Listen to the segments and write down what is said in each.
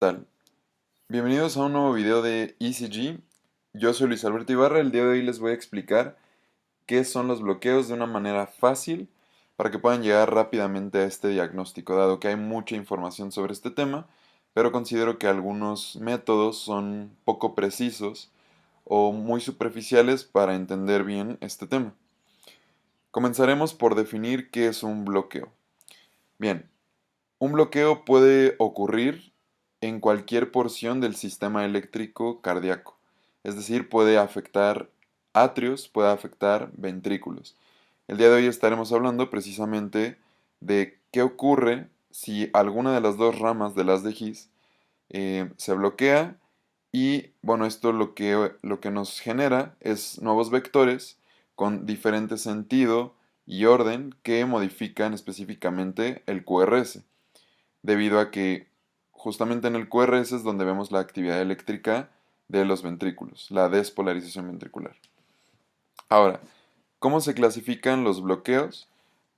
tal? Bienvenidos a un nuevo video de ECG. Yo soy Luis Alberto Ibarra. El día de hoy les voy a explicar qué son los bloqueos de una manera fácil para que puedan llegar rápidamente a este diagnóstico, dado que hay mucha información sobre este tema, pero considero que algunos métodos son poco precisos o muy superficiales para entender bien este tema. Comenzaremos por definir qué es un bloqueo. Bien, un bloqueo puede ocurrir en cualquier porción del sistema eléctrico cardíaco, es decir, puede afectar atrios, puede afectar ventrículos. El día de hoy estaremos hablando precisamente de qué ocurre si alguna de las dos ramas de las de His se bloquea y bueno, esto lo que nos genera es nuevos vectores con diferente sentido y orden que modifican específicamente el QRS debido a que justamente en el QRS es donde vemos la actividad eléctrica de los ventrículos, la despolarización ventricular. Ahora, ¿cómo se clasifican los bloqueos?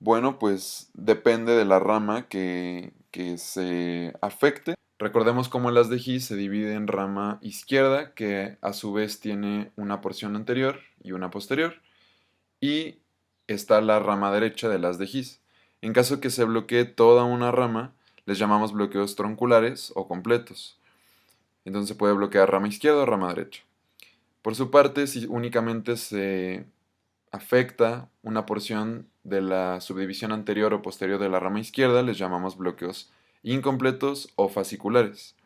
Bueno, pues depende de la rama que se afecte. Recordemos cómo las de His se divide en rama izquierda, que a su vez tiene una porción anterior y una posterior, y está la rama derecha de las de His. En caso que se bloquee toda una rama, les llamamos bloqueos tronculares o completos. Entonces se puede bloquear rama izquierda o rama derecha. Por su parte, si únicamente se afecta una porción de la subdivisión anterior o posterior de la rama izquierda, les llamamos bloqueos incompletos o fasciculares,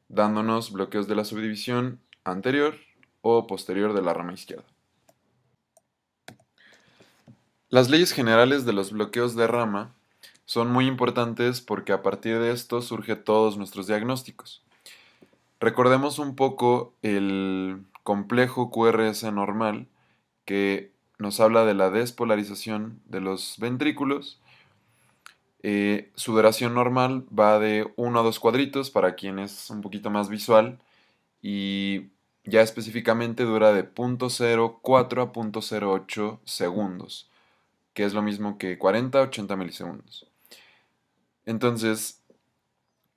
dándonos bloqueos de la subdivisión anterior o posterior de la rama izquierda. Las leyes generales de los bloqueos de rama son muy importantes porque a partir de esto surgen todos nuestros diagnósticos. Recordemos un poco el complejo QRS normal que nos habla de la despolarización de los ventrículos. Su duración normal va de 1 a 2 cuadritos para quien es un poquito más visual y ya específicamente dura de 0.04 a 0.08 segundos, que es lo mismo que 40 a 80 milisegundos. Entonces,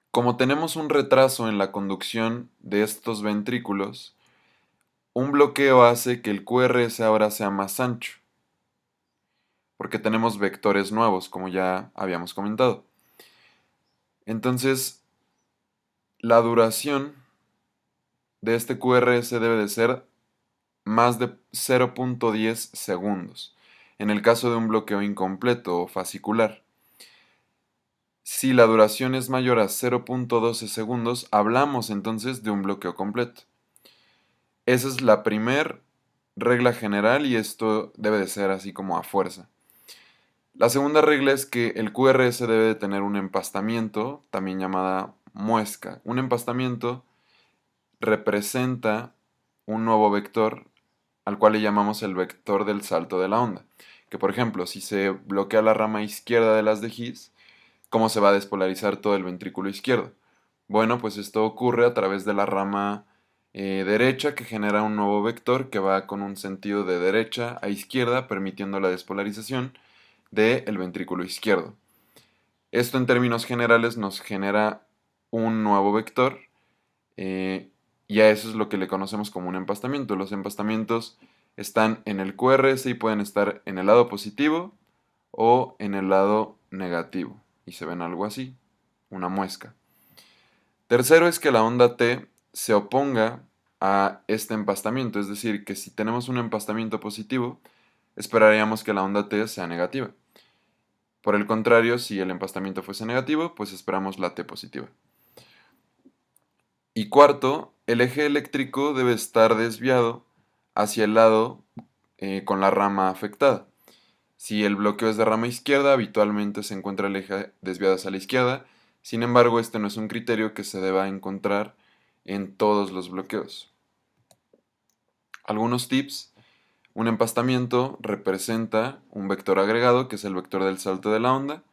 como tenemos un retraso en la conducción de estos ventrículos, un bloqueo hace que el QRS ahora sea más ancho, porque tenemos vectores nuevos, como ya habíamos comentado. Entonces, la duración de este QRS debe de ser más de 0.10 segundos, en el caso de un bloqueo incompleto o fascicular. Si la duración es mayor a 0.12 segundos, hablamos entonces de un bloqueo completo. Esa es la primera regla general y esto debe de ser así como a fuerza. La segunda regla es que el QRS debe de tener un empastamiento, también llamada muesca. Un empastamiento representa un nuevo vector al cual le llamamos el vector del salto de la onda. Que por ejemplo, si se bloquea la rama izquierda de las de His, ¿cómo se va a despolarizar todo el ventrículo izquierdo? Bueno, pues esto ocurre a través de la rama derecha que genera un nuevo vector que va con un sentido de derecha a izquierda, permitiendo la despolarización del ventrículo izquierdo. Esto en términos generales nos genera un nuevo vector y a eso es lo que le conocemos como un empastamiento. Los empastamientos están en el QRS y pueden estar en el lado positivo o en el lado negativo. Y se ven algo así, una muesca. Tercero es que la onda T se oponga a este empastamiento, es decir, que si tenemos un empastamiento positivo, esperaríamos que la onda T sea negativa. Por el contrario, si el empastamiento fuese negativo, pues esperamos la T positiva. Y cuarto, el eje eléctrico debe estar desviado hacia el lado con la rama afectada. Si el bloqueo es de rama izquierda, habitualmente se encuentra el eje desviado hacia la izquierda. Sin embargo, este no es un criterio que se deba encontrar en todos los bloqueos. Algunos tips. Un empastamiento representa un vector agregado, que es el vector del salto de la onda.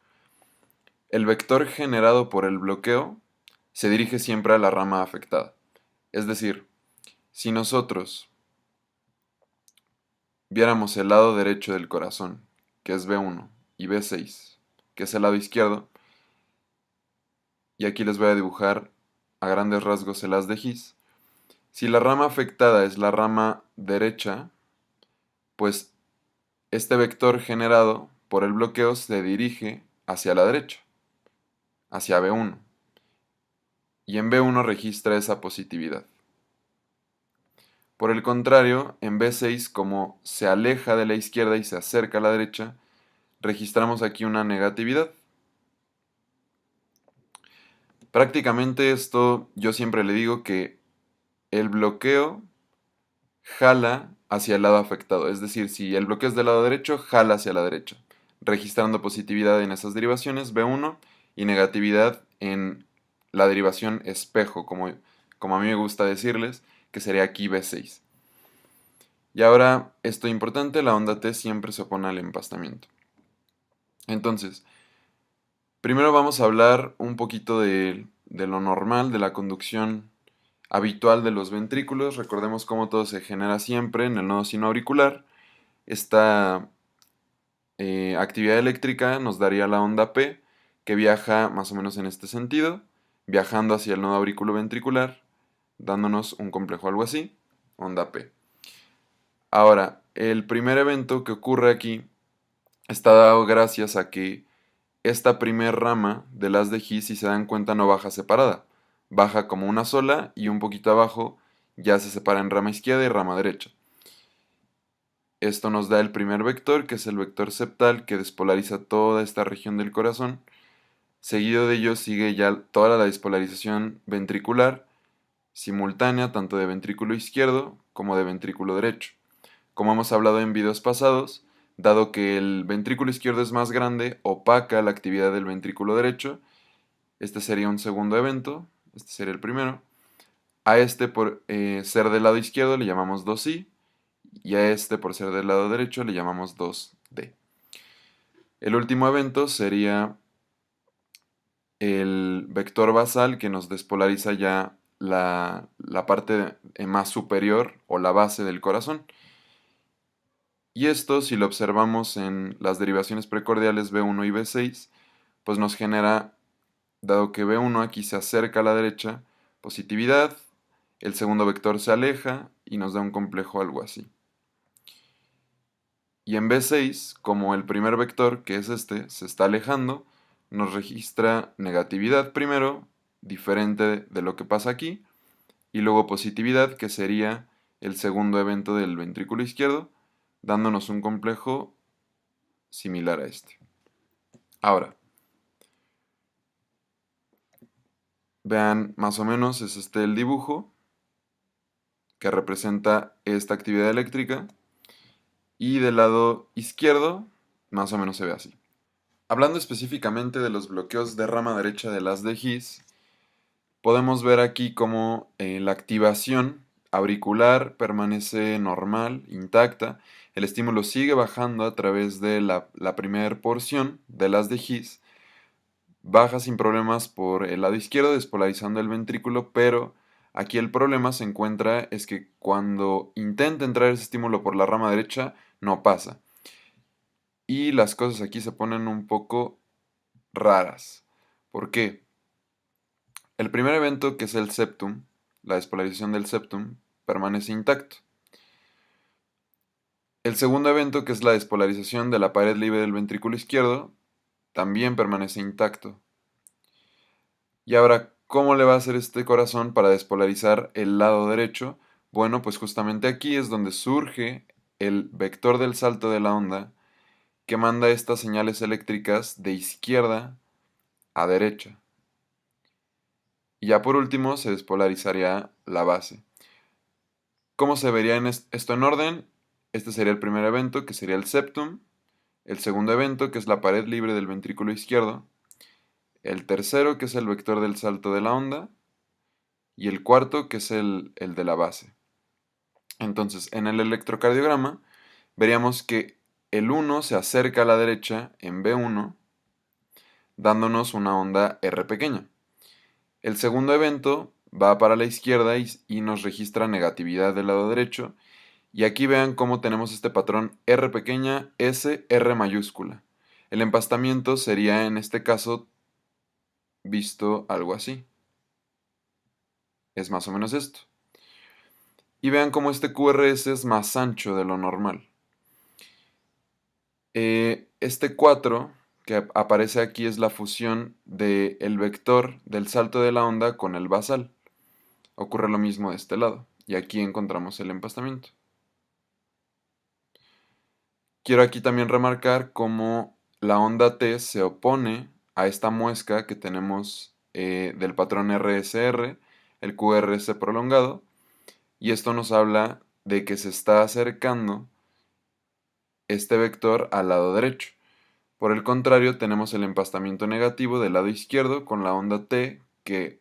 El vector generado por el bloqueo se dirige siempre a la rama afectada. Es decir, si nosotros viéramos el lado derecho del corazón, que es V1, y V6, que es el lado izquierdo, y aquí les voy a dibujar a grandes rasgos el haz de His. Si la rama afectada es la rama derecha, pues este vector generado por el bloqueo se dirige hacia la derecha, hacia B1, y en B1 registra esa positividad. Por el contrario, en B6, como se aleja de la izquierda y se acerca a la derecha, registramos aquí una negatividad. Prácticamente esto yo siempre le digo que el bloqueo jala hacia el lado afectado, es decir, si el bloqueo es del lado derecho, jala hacia la derecha, registrando positividad en esas derivaciones B1 y negatividad en la derivación espejo, como a mí me gusta decirles, que sería aquí B6. Y ahora, esto importante, la onda T siempre se opone al empastamiento. Entonces, primero vamos a hablar un poquito de lo normal, de la conducción habitual de los ventrículos. Recordemos cómo todo se genera siempre en el nodo sinoauricular. Esta actividad eléctrica nos daría la onda P, que viaja más o menos en este sentido, viajando hacia el nodo auriculoventricular, dándonos un complejo algo así, onda P. Ahora, el primer evento que ocurre aquí está dado gracias a que esta primer rama del haz de His, si se dan cuenta, no baja separada. Baja como una sola y un poquito abajo ya se separa en rama izquierda y rama derecha. Esto nos da el primer vector, que es el vector septal, que despolariza toda esta región del corazón. Seguido de ello sigue ya toda la despolarización ventricular, simultánea tanto de ventrículo izquierdo como de ventrículo derecho. Como hemos hablado en videos pasados, dado que el ventrículo izquierdo es más grande, opaca la actividad del ventrículo derecho. Este sería un segundo evento, este sería el primero. A este por ser del lado izquierdo le llamamos 2i y a este por ser del lado derecho le llamamos 2d. El último evento sería el vector basal que nos despolariza ya la parte más superior o la base del corazón. Y esto, si lo observamos en las derivaciones precordiales B1 y B6, pues nos genera, dado que B1 aquí se acerca a la derecha, positividad, el segundo vector se aleja y nos da un complejo algo así. Y en B6, como el primer vector, que es este, se está alejando, nos registra negatividad primero, diferente de lo que pasa aquí, y luego positividad, que sería el segundo evento del ventrículo izquierdo, dándonos un complejo similar a este. Ahora, vean más o menos, es este el dibujo que representa esta actividad eléctrica, y del lado izquierdo más o menos se ve así. Hablando específicamente de los bloqueos de rama derecha del haz de His, podemos ver aquí cómo la activación auricular permanece normal, intacta. El estímulo sigue bajando a través de la primera porción del haz de His. Baja sin problemas por el lado izquierdo, despolarizando el ventrículo, pero aquí el problema se encuentra es que cuando intenta entrar ese estímulo por la rama derecha, no pasa. Y las cosas aquí se ponen un poco raras. ¿Por qué? El primer evento, que es el septum, la despolarización del septum, permanece intacto. El segundo evento, que es la despolarización de la pared libre del ventrículo izquierdo, también permanece intacto. Y ahora, ¿cómo le va a hacer este corazón para despolarizar el lado derecho? Bueno, pues justamente aquí es donde surge el vector del salto de la onda que manda estas señales eléctricas de izquierda a derecha. Y ya por último se despolarizaría la base. ¿Cómo se vería esto en orden? Este sería el primer evento, que sería el septum. El segundo evento, que es la pared libre del ventrículo izquierdo. El tercero, que es el vector del salto de la onda. Y el cuarto, que es el de la base. Entonces, en el electrocardiograma, veríamos que el 1 se acerca a la derecha en B1, dándonos una onda R pequeña. El segundo evento va para la izquierda y nos registra negatividad del lado derecho. Y aquí vean cómo tenemos este patrón R pequeña, S, R mayúscula. El empastamiento sería en este caso visto algo así. es más o menos esto. Y vean cómo este QRS es más ancho de lo normal. Este 4 que aparece aquí es la fusión del vector del salto de la onda con el basal. Ocurre lo mismo de este lado. Y aquí encontramos el empastamiento. Quiero aquí también remarcar cómo la onda T se opone a esta muesca que tenemos del patrón RSR, el QRS prolongado, y esto nos habla de que se está acercando este vector al lado derecho. Por el contrario, tenemos el empastamiento negativo del lado izquierdo con la onda T que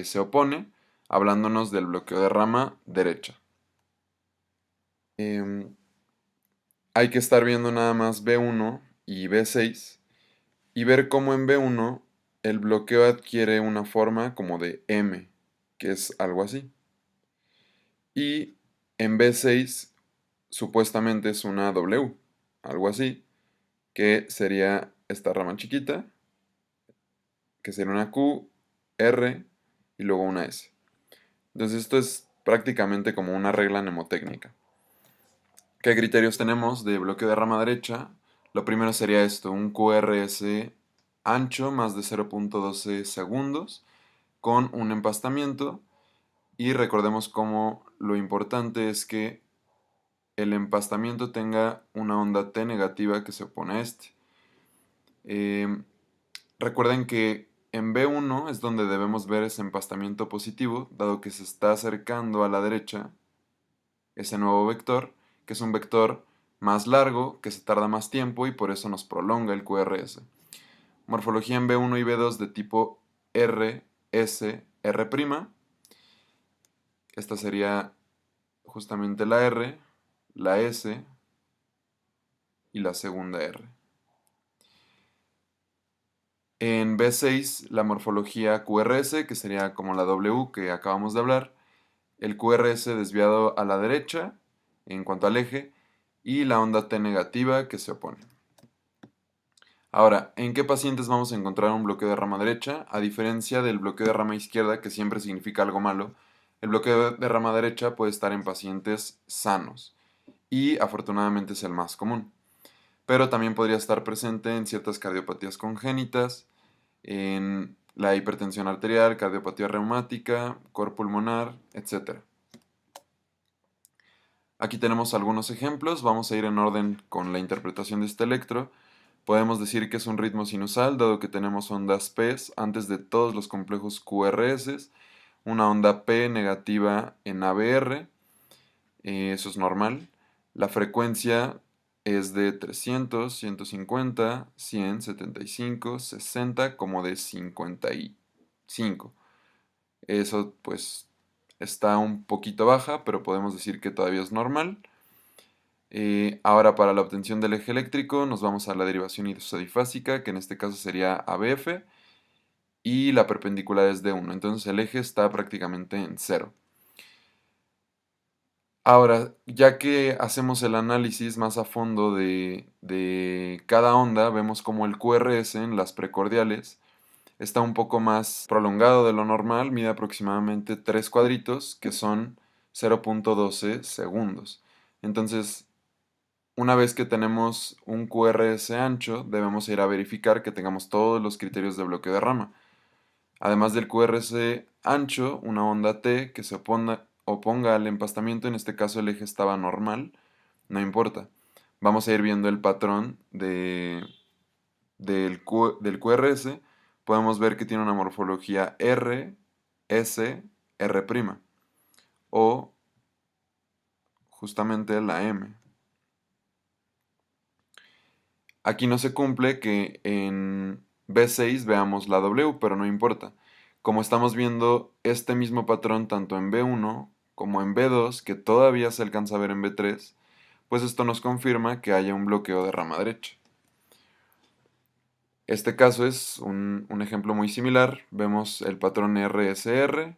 se opone, hablándonos del bloqueo de rama derecha. Hay que estar viendo nada más B1 y B6 y ver cómo en B1 el bloqueo adquiere una forma como de M, que es algo así. Y en B6 supuestamente es una W, algo así, que sería esta rama chiquita, que sería una Q, R y luego una S. Entonces esto es prácticamente como una regla mnemotécnica. ¿Qué criterios tenemos de bloqueo de rama derecha? Lo primero sería esto, un QRS ancho más de 0.12 segundos con un empastamiento y recordemos cómo lo importante es que el empastamiento tenga una onda T negativa que se opone a este. Recuerden que en B1 es donde debemos ver ese empastamiento positivo, dado que se está acercando a la derecha ese nuevo vector, que es un vector más largo, que se tarda más tiempo y por eso nos prolonga el QRS. Morfología en B1 y B2 de tipo R, S, R'. Esta sería justamente la R, la S y la segunda R. En B6 la morfología QRS, que sería como la W que acabamos de hablar, el QRS desviado a la derecha en cuanto al eje y la onda T negativa que se opone. Ahora, ¿en qué pacientes vamos a encontrar un bloqueo de rama derecha? A diferencia del bloqueo de rama izquierda, que siempre significa algo malo, el bloqueo de rama derecha puede estar en pacientes sanos y afortunadamente es el más común. Pero también podría estar presente en ciertas cardiopatías congénitas, en la hipertensión arterial, cardiopatía reumática, cor pulmonar, etc. Aquí tenemos algunos ejemplos, vamos a ir en orden con la interpretación de este electro. Podemos decir que es un ritmo sinusal, dado que tenemos ondas P antes de todos los complejos QRS, una onda P negativa en ABR, eso es normal. La frecuencia es de 300, 150, 100, 75, 60, como de 55. Eso pues está un poquito baja, pero podemos decir que todavía es normal. Ahora para la obtención del eje eléctrico nos vamos a la derivación isodifásica, que en este caso sería ABF, y la perpendicular es D1, entonces el eje está prácticamente en cero. Ahora, ya que hacemos el análisis más a fondo de cada onda, vemos como el QRS en las precordiales está un poco más prolongado de lo normal, mide aproximadamente 3 cuadritos, que son 0.12 segundos. Entonces, una vez que tenemos un QRS ancho, debemos ir a verificar que tengamos todos los criterios de bloqueo de rama. Además del QRS ancho, una onda T que se oponga al empastamiento, en este caso el eje estaba normal, no importa. Vamos a ir viendo el patrón del QRS. Podemos ver que tiene una morfología R, S, R', o justamente la M. Aquí no se cumple que en B6 veamos la W, pero no importa. Como estamos viendo este mismo patrón tanto en B1 como en B2, que todavía se alcanza a ver en B3, pues esto nos confirma que haya un bloqueo de rama derecha. Este caso es un ejemplo muy similar. Vemos el patrón RSR.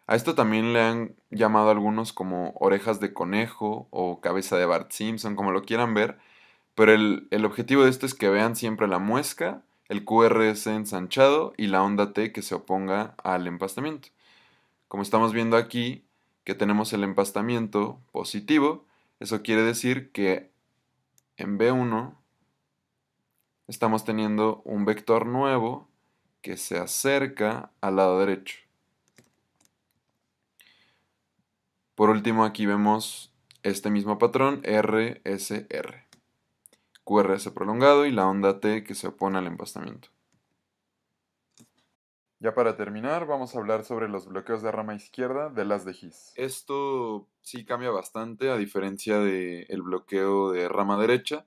A esto también le han llamado algunos como orejas de conejo o cabeza de Bart Simpson, como lo quieran ver. Pero el objetivo de esto es que vean siempre la muesca, el QRS ensanchado y la onda T que se oponga al empastamiento. Como estamos viendo aquí que tenemos el empastamiento positivo, eso quiere decir que en B1 estamos teniendo un vector nuevo que se acerca al lado derecho. Por último, aquí vemos este mismo patrón RSR. QRS prolongado y la onda T que se opone al empastamiento. Ya para terminar, vamos a hablar sobre los bloqueos de rama izquierda de las de His. Esto sí cambia bastante a diferencia del bloqueo de rama derecha.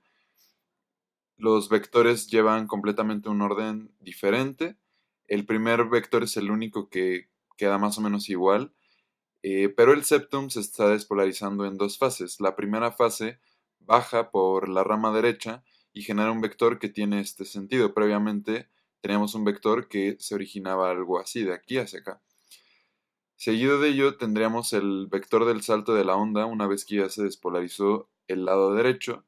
Los vectores llevan completamente un orden diferente. El primer vector es el único que queda más o menos igual, pero el septum se está despolarizando en dos fases. La primera fase baja por la rama derecha y genera un vector que tiene este sentido. Previamente teníamos un vector que se originaba algo así, de aquí hacia acá. Seguido de ello tendríamos el vector del salto de la onda una vez que ya se despolarizó el lado derecho.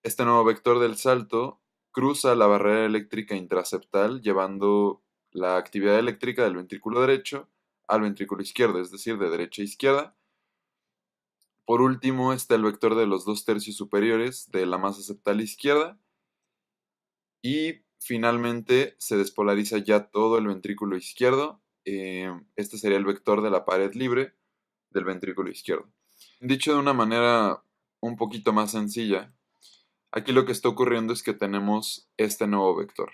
Este nuevo vector del salto cruza la barrera eléctrica intraseptal llevando la actividad eléctrica del ventrículo derecho al ventrículo izquierdo, es decir, de derecha a izquierda. Por último está el vector de los 2/3 superiores de la masa septal izquierda. Y finalmente se despolariza ya todo el ventrículo izquierdo. Este sería el vector de la pared libre del ventrículo izquierdo. Dicho de una manera un poquito más sencilla, aquí lo que está ocurriendo es que tenemos este nuevo vector,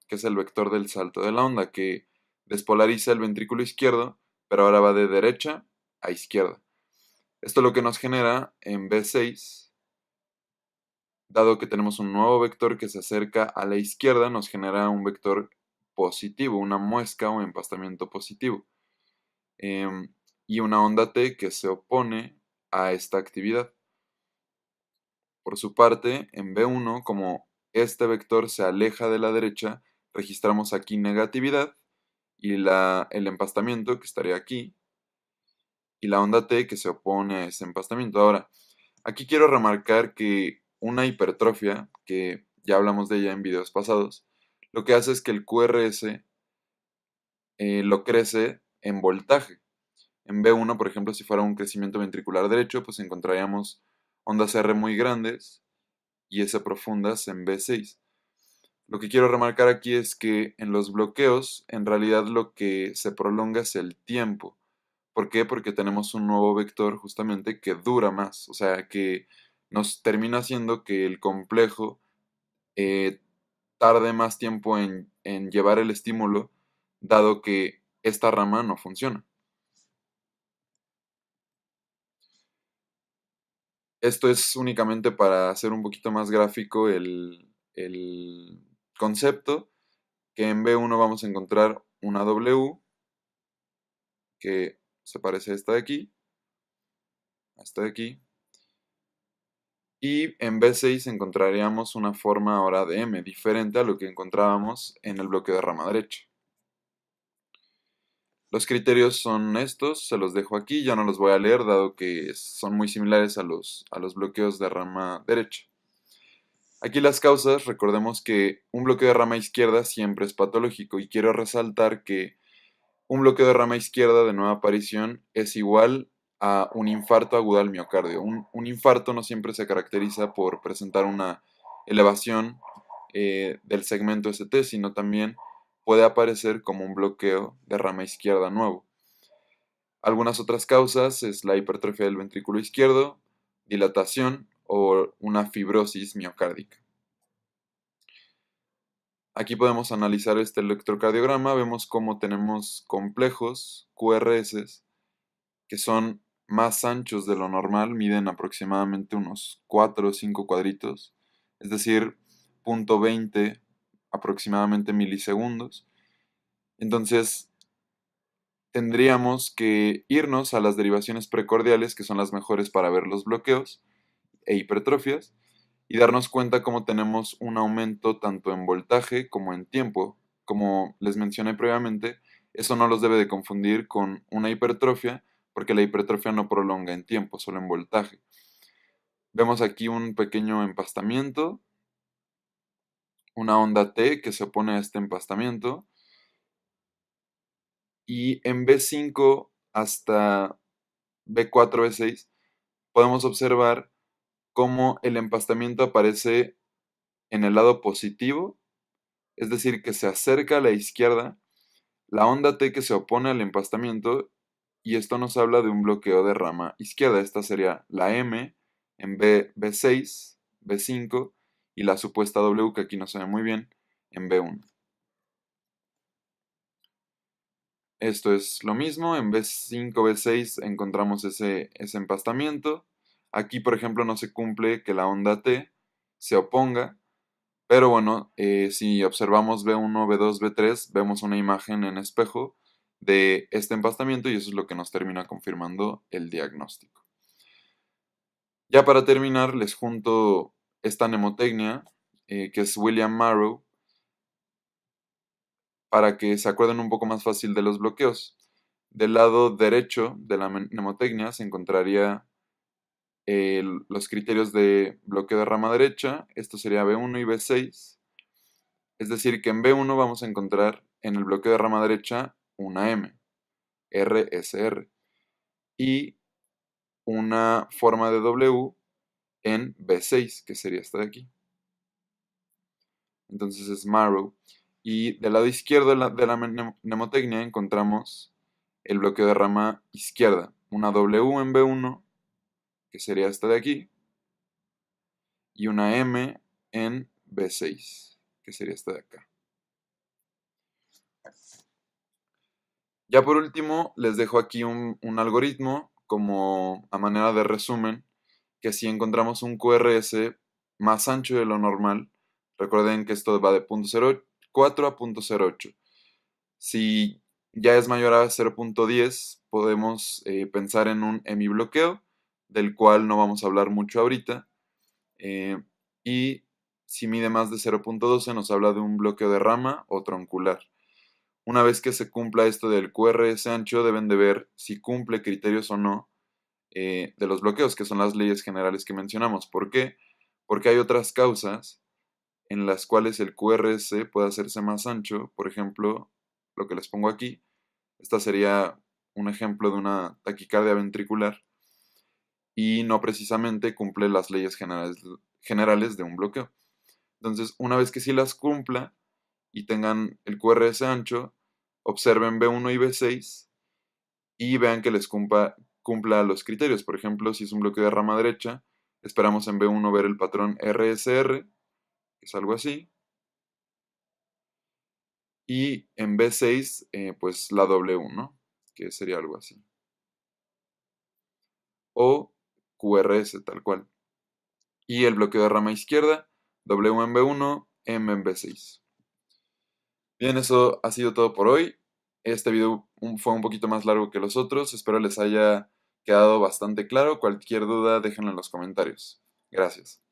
que es el vector del salto de la onda, que despolariza el ventrículo izquierdo, pero ahora va de derecha a izquierda. Esto lo que nos genera en B6, dado que tenemos un nuevo vector que se acerca a la izquierda, nos genera un vector positivo, una muesca o empastamiento positivo, em, y una onda T que se opone a esta actividad. Por su parte, en B1, como este vector se aleja de la derecha, registramos aquí negatividad y el empastamiento que estaría aquí, y la onda T que se opone a ese empastamiento. Ahora, aquí quiero remarcar que una hipertrofia, que ya hablamos de ella en videos pasados, lo que hace es que el QRS lo crece en voltaje. En B1, por ejemplo, si fuera un crecimiento ventricular derecho, pues encontraríamos ondas R muy grandes y S profundas en B6. Lo que quiero remarcar aquí es que en los bloqueos, en realidad lo que se prolonga es el tiempo. ¿Por qué? Porque tenemos un nuevo vector justamente que dura más, o sea, que nos termina haciendo que el complejo eh, tarde más tiempo en llevar el estímulo, dado que esta rama no funciona. Esto es únicamente para hacer un poquito más gráfico el concepto, que en B1 vamos a encontrar una W que se parece a esta de aquí, y en B6 encontraríamos una forma ahora de M, diferente a lo que encontrábamos en el bloqueo de rama derecha. Los criterios son estos, se los dejo aquí, ya no los voy a leer dado que son muy similares a los bloqueos de rama derecha. Aquí las causas, recordemos que un bloqueo de rama izquierda siempre es patológico y quiero resaltar que un bloqueo de rama izquierda de nueva aparición es igual a un infarto agudo al miocardio. Un infarto no siempre se caracteriza por presentar una elevación del segmento ST, sino también puede aparecer como un bloqueo de rama izquierda nuevo. Algunas otras causas es la hipertrofia del ventrículo izquierdo, dilatación o una fibrosis miocárdica. Aquí podemos analizar este electrocardiograma, vemos cómo tenemos complejos QRS que son más anchos de lo normal, miden aproximadamente unos 4 o 5 cuadritos, es decir, 0.20 aproximadamente milisegundos. Entonces, tendríamos que irnos a las derivaciones precordiales, que son las mejores para ver los bloqueos e hipertrofias, y darnos cuenta cómo tenemos un aumento tanto en voltaje como en tiempo. Como les mencioné previamente, eso no los debe de confundir con una hipertrofia, porque la hipertrofia no prolonga en tiempo, solo en voltaje. Vemos aquí un pequeño empastamiento, una onda T que se opone a este empastamiento, Y en B5 hasta B4, B6 podemos observar cómo el empastamiento aparece en el lado positivo, es decir, que se acerca a la izquierda, la onda T que se opone al empastamiento, y esto nos habla de un bloqueo de rama izquierda. Esta sería la M en B6, B5, y la supuesta W, que aquí no se ve muy bien, en B1. Esto es lo mismo, en B5, B6 encontramos ese empastamiento. Aquí, por ejemplo, no se cumple que la onda T se oponga, pero bueno, si observamos B1, B2, B3, vemos una imagen en espejo de este empastamiento y eso es lo que nos termina confirmando el diagnóstico. Ya para terminar, les junto esta mnemotecnia, que es William Marrow, para que se acuerden un poco más fácil de los bloqueos. Del lado derecho de la mnemotecnia se encontraría los criterios de bloqueo de rama derecha. Esto sería B1 y B6. Es decir, que en B1 vamos a encontrar en el bloqueo de rama derecha una M, RSR, y una forma de W en B6, que sería esta de aquí. Entonces es Marrow. Y del lado izquierdo de la mnemotecnia encontramos el bloqueo de rama izquierda, una W en B1, que sería esta de aquí, y una M en B6, que sería esta de acá. Ya por último, les dejo aquí un algoritmo como a manera de resumen, que si encontramos un QRS más ancho de lo normal, recuerden que esto va de 0.04 a 0.08. Si ya es mayor a 0.10, podemos pensar en un hemibloqueo, del cual no vamos a hablar mucho ahorita. Y si mide más de 0.12, nos habla de un bloqueo de rama o troncular. Una vez que se cumpla esto del QRS ancho, deben de ver si cumple criterios o no de los bloqueos, que son las leyes generales que mencionamos. ¿Por qué? Porque hay otras causas en las cuales el QRS puede hacerse más ancho. Por ejemplo, lo que les pongo aquí, esta sería un ejemplo de una taquicardia ventricular y no precisamente cumple las leyes generales de un bloqueo. Entonces, una vez que sí las cumpla y tengan el QRS ancho, observen B1 y B6 y vean que les cumpla los criterios. Por ejemplo, si es un bloqueo de rama derecha, esperamos en B1 ver el patrón RSR, que es algo así, y en B6, pues la W, ¿no? Que sería algo así. O QRS, tal cual. Y el bloqueo de rama izquierda, W en B1, M en B6. Bien, eso ha sido todo por hoy. Este video fue un poquito más largo que los otros. Espero les haya quedado bastante claro. Cualquier duda, déjenla en los comentarios. Gracias.